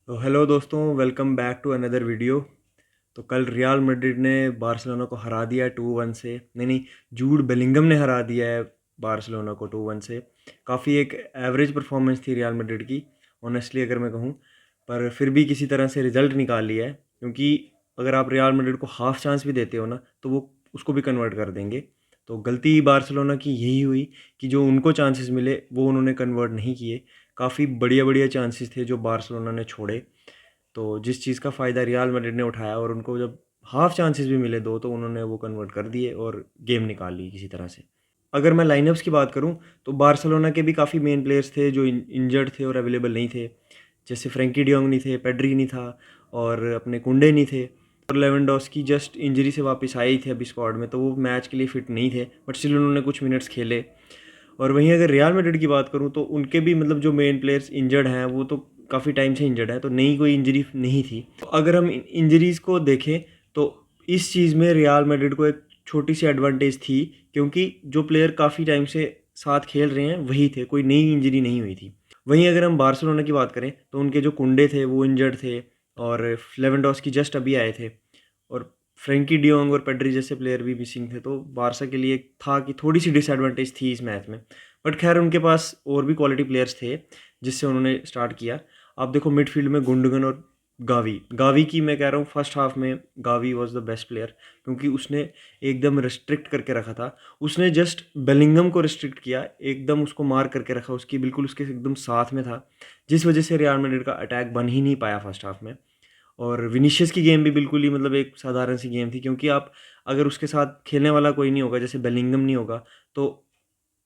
तो हेलो दोस्तों, welcome back to another video. तो कल रियल मैड्रिड ने बार्सिलोना को हरा दिया है 2-1 से। नहीं, जूड बेलिंगम ने हरा दिया है बार्सिलोना को 2-1 से। काफ़ी एक एवरेज परफॉर्मेंस थी रियल मैड्रिड की, ऑनेस्टली अगर मैं कहूँ। पर फिर भी किसी तरह से रिजल्ट निकाल लिया है, क्योंकि अगर आप रियल मैड्रिड को हाफ चांस भी देते हो ना, तो वो उसको भी कन्वर्ट कर देंगे। तो गलती बार्सिलोना की यही हुई कि जो उनको चांसेस मिले वो उन्होंने कन्वर्ट नहीं किए। काफ़ी बढ़िया बढ़िया चांसेस थे जो बार्सिलोना ने छोड़े। तो जिस चीज़ का फ़ायदा रियल मैड्रिड ने उठाया, और उनको जब हाफ चांसेस भी मिले दो, तो उन्होंने वो कन्वर्ट कर दिए और गेम निकाल ली किसी तरह से। अगर मैं लाइनअप्स की बात करूं, तो बार्सिलोना के भी काफ़ी मेन प्लेयर्स थे जो इंजर्ड थे और अवेलेबल नहीं थे। जैसे फ्रैंकी डियोंग नहीं थे, पेड्री नहीं था, और अपने कुंडे नहीं थे। और लेवेंडोस्की जस्ट इंजरी से वापस आए ही थे अभी स्क्वाड में, तो वो मैच के लिए फिट नहीं थे, बट स्टिल उन्होंने कुछ मिनट्स खेले। और वहीं अगर रियल मैड्रिड की बात करूं, तो उनके भी मतलब जो मेन प्लेयर्स इंजर्ड हैं वो तो काफ़ी टाइम से इंजर्ड है, तो नई कोई इंजरी नहीं थी। तो अगर हम इंजरीज़ को देखें, तो इस चीज़ में रियल मैड्रिड को एक छोटी सी एडवांटेज थी, क्योंकि जो प्लेयर काफ़ी टाइम से साथ खेल रहे हैं वही थे, कोई नई इंजरी नहीं हुई थी। वहीं अगर हम बार्सिलोना की बात करें, तो उनके जो कुंडे थे वो इंजर्ड थे, और लेवेंडोस्की जस्ट अभी आए थे, और फ्रैंकी डियोंग और पेड्री जैसे प्लेयर भी मिसिंग थे। तो बारसा के लिए था कि थोड़ी सी डिसएडवांटेज थी इस मैच में। बट खैर उनके पास और भी क्वालिटी प्लेयर्स थे जिससे उन्होंने स्टार्ट किया। आप देखो मिडफील्ड में गुंडोगन और गावी गावी की मैं कह रहा हूँ, फर्स्ट हाफ में Gavi was the best player, क्योंकि उसने एकदम रिस्ट्रिक्ट करके रखा था। उसने जस्ट बेलिंगम को रिस्ट्रिक्ट किया, एकदम उसको मार करके रखा, उसकी बिल्कुल उसके एकदम साथ में था, जिस वजह से रियल मैड्रिड का अटैक बन ही नहीं पाया फर्स्ट हाफ में। और विनीशियस की गेम भी बिल्कुल ही मतलब एक साधारण सी गेम थी, क्योंकि आप अगर उसके साथ खेलने वाला कोई नहीं होगा, जैसे बेलिंगम नहीं होगा, तो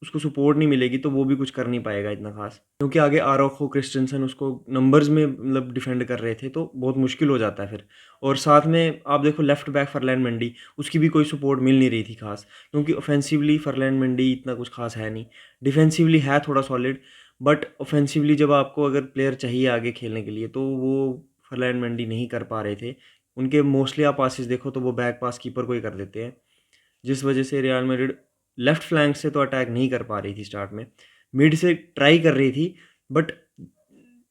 उसको सपोर्ट नहीं मिलेगी, तो वो भी कुछ कर नहीं पाएगा इतना खास, क्योंकि आगे आरोखो क्रिस्टेंसन उसको नंबर्स में मतलब डिफेंड कर रहे थे, तो बहुत मुश्किल हो जाता है फिर। और साथ में आप देखो लेफ्ट बैक फरलैंड मेंडी, उसकी भी कोई सपोर्ट मिल नहीं रही थी खास, क्योंकि ऑफेंसिवली फरलैंड मेंडी इतना कुछ खास है नहीं। डिफेंसिवली है थोड़ा सॉलिड, बट ऑफेंसिवली जब आपको अगर प्लेयर चाहिए आगे खेलने के लिए, तो वो फरलैंड मेंडी नहीं कर पा रहे थे। उनके मोस्टली आप पासिस देखो तो वो बैक पास कीपर को ही कर देते हैं, जिस वजह से रियल मैड्रिड लेफ्ट फ्लैंक से तो अटैक नहीं कर पा रही थी स्टार्ट में। मिड से ट्राई कर रही थी, बट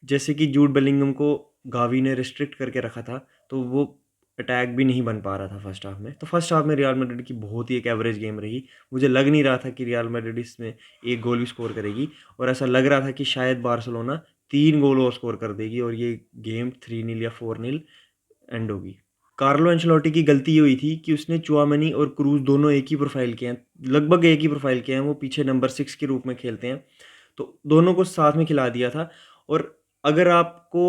जैसे कि जूड बेलिंगम को गावी ने रिस्ट्रिक्ट करके रखा था, तो वो अटैक भी नहीं बन पा रहा था फर्स्ट हाफ में। तो फर्स्ट हाफ में रियल मैड्रिड की बहुत ही एक एवरेज गेम रही। मुझे लग नहीं रहा था कि रियल मैड्रिड इसमें एक गोल भी स्कोर करेगी, और ऐसा लग रहा था कि शायद बार्सिलोना 3 गोल और स्कोर कर देगी और ये गेम 3-0 या 4-0 एंड होगी। कार्लो एंचेलोटी की गलती ये हुई थी कि उसने चुआमेनी और क्रूज दोनों एक ही प्रोफाइल के हैं, लगभग एक ही प्रोफाइल के हैं, वो पीछे नंबर 6 के रूप में खेलते हैं, तो दोनों को साथ में खिला दिया था। और अगर आपको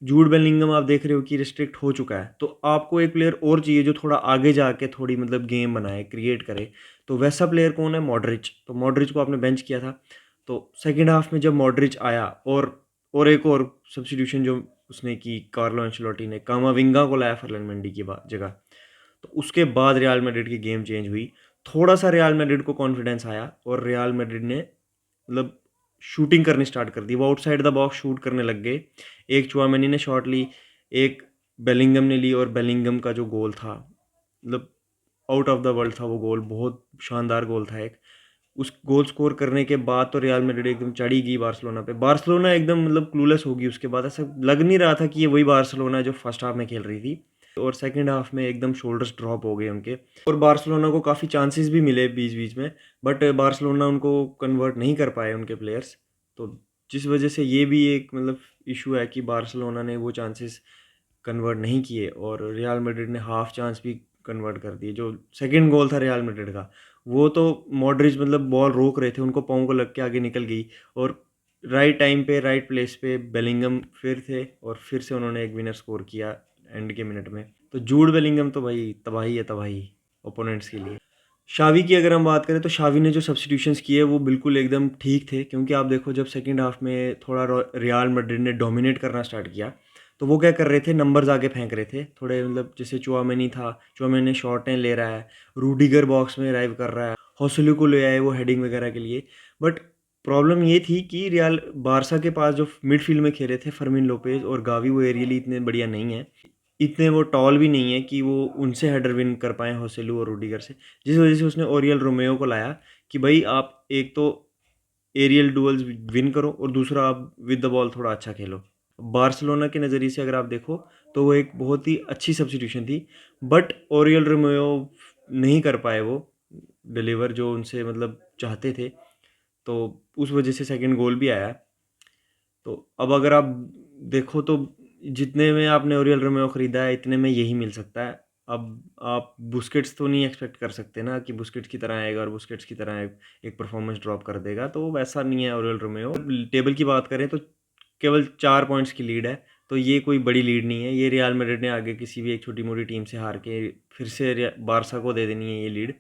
जूड बेलिंगम आप देख रहे हो कि रिस्ट्रिक्ट हो चुका है, तो आपको एक प्लेयर और चाहिए जो थोड़ा आगे जाके थोड़ी मतलब गेम बनाए, क्रिएट करे। तो वैसा प्लेयर कौन है? मॉडरिच। तो मॉडरिच को आपने बेंच किया था। तो सेकेंड हाफ में जब मॉडरिच आया, और एक और सब्स्टिट्यूशन जो उसने की कार्लो एंचेलोटी ने, कामाविंगा को लाया फर्लन मंडी की जगह, तो उसके बाद रियल मैड्रिड की गेम चेंज हुई। थोड़ा सा रियल मैड्रिड को कॉन्फिडेंस आया, और रियल मैड्रिड ने मतलब शूटिंग करनी स्टार्ट कर दी। वो आउटसाइड द बॉक्स शूट करने लग गए। एक चुआमेनी ने शॉट ली, एक बेलिंगम ने ली, और बेलिंगम का जो गोल था मतलब आउट ऑफ द वर्ल्ड था वो गोल, बहुत शानदार गोल था एक। उस गोल स्कोर करने के बाद तो रियल मैड्रिड एकदम चढ़ी गई बार्सिलोना पे। बार्सिलोना एकदम मतलब क्लूलेस होगी उसके बाद, ऐसा लग नहीं रहा था कि ये वही बार्सिलोना है जो फर्स्ट हाफ में खेल रही थी। और सेकंड हाफ में एकदम शोल्डर्स ड्रॉप हो गए उनके, और बार्सिलोना को काफ़ी चांसेस भी मिले बीच बीच में, बट बार्सिलोना उनको कन्वर्ट नहीं कर पाए उनके प्लेयर्स। तो जिस वजह से ये भी एक मतलब इशू है कि बार्सिलोना ने वो चांसेस कन्वर्ट नहीं किए, और रियल मैड्रिड ने हाफ चांस भी कन्वर्ट कर दिए। जो सेकंड गोल था रियल मैड्रिड का, वो तो मॉडरिच मतलब बॉल रोक रहे थे, उनको पाँव को लग के आगे निकल गई, और राइट टाइम पे राइट प्लेस पे बेलिंगम फिर थे, और फिर से उन्होंने एक विनर स्कोर किया एंड के मिनट में। तो जूड बेलिंगम तो भाई तबाही है, तबाही ओपोनेंट्स के लिए। शावी की अगर हम बात करें, तो शावी ने जो सब्स्टिट्यूशंस किए वो बिल्कुल एकदम ठीक थे, क्योंकि आप देखो जब सेकंड हाफ में थोड़ा रियल मैड्रिड ने डोमिनेट करना स्टार्ट किया, तो वो क्या कर रहे थे, नंबर्स आगे फेंक रहे थे थोड़े, मतलब जैसे चुआमेनी था, चुआमेनी शॉटें ले रहा है, रूडिगर बॉक्स में अराइव कर रहा है, हौसलू को ले आए वो हेडिंग वगैरह के लिए। बट प्रॉब्लम ये थी कि रियल बारसा के पास जो मिडफील्ड में खेले थे फर्मिन लोपेज और गावी, वो एरियली इतने बढ़िया नहीं है, इतने वो टॉल भी नहीं है कि वो उनसे हेडर विन कर पाए होसेलू और रूडिगर से। जिस वजह से उसने ओरियल रोमेयो को लाया कि भाई आप एक तो एरियल डुअल्स विन करो, और दूसरा आप विद द बॉल थोड़ा अच्छा खेलो। बार्सिलोना के नज़रिए से अगर आप देखो तो वो एक बहुत ही अच्छी सब्स्टिट्यूशन थी, बट ओरियल रोमेयो नहीं कर पाए वो डिलीवर जो उनसे मतलब चाहते थे, तो उस वजह से सेकंड गोल भी आया। तो अब अगर आप देखो तो जितने में आपने ओरियल रोमेयो ख़रीदा है इतने में यही मिल सकता है। अब आप बुस्केट्स तो नहीं एक्सपेक्ट कर सकते ना कि बुस्केट्स की तरह आएगा और बुस्केट्स की तरह एक परफॉर्मेंस ड्रॉप कर देगा, तो वैसा नहीं है ओरियल रोमेयो। टेबल की बात करें तो केवल 4 पॉइंट्स की लीड है, तो ये कोई बड़ी लीड नहीं है। ये रियल मैड्रिड ने आगे किसी भी एक छोटी-मोटी टीम से हार के फिर से बारसा को दे देनी है ये लीड।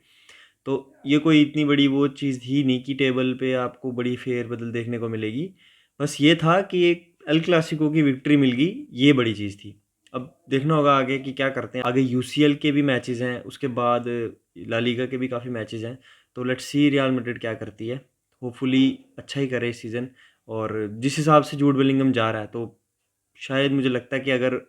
तो ये कोई इतनी बड़ी वो चीज़ थी नहीं कि टेबल पे आपको बड़ी फेर-बदल देखने को मिलेगी। बस ये था कि एक एल क्लासिको की विक्ट्री मिल गई, ये बड़ी चीज़ थी। अब देखना होगा आगे कि क्या करते हैं। आगे यूसीएल के भी मैचेज़ हैं, उसके बाद ला लीगा के भी काफ़ी मैचेज़ हैं। तो लेट्स सी रियल मैड्रिड क्या करती है। होपफुली अच्छा ही करे इस सीज़न। और जिस हिसाब से जूड बेलिंगम जा रहा है तो शायद मुझे लगता है कि अगर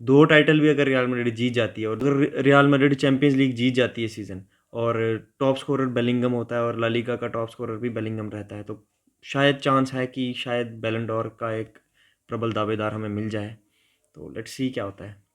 2 टाइटल भी अगर रियल मैड्रिड जीत जाती है और अगर रियल मैड्रिड चैंपियंस लीग जीत जाती है सीज़न और टॉप स्कोरर बेलिंगम होता है और ला लीगा का टॉप स्कोरर भी बेलिंगम रहता है, तो शायद चांस है कि शायद बैलन डोर का एक प्रबल दावेदार हमें मिल जाए। तो लेट्स सी क्या होता है।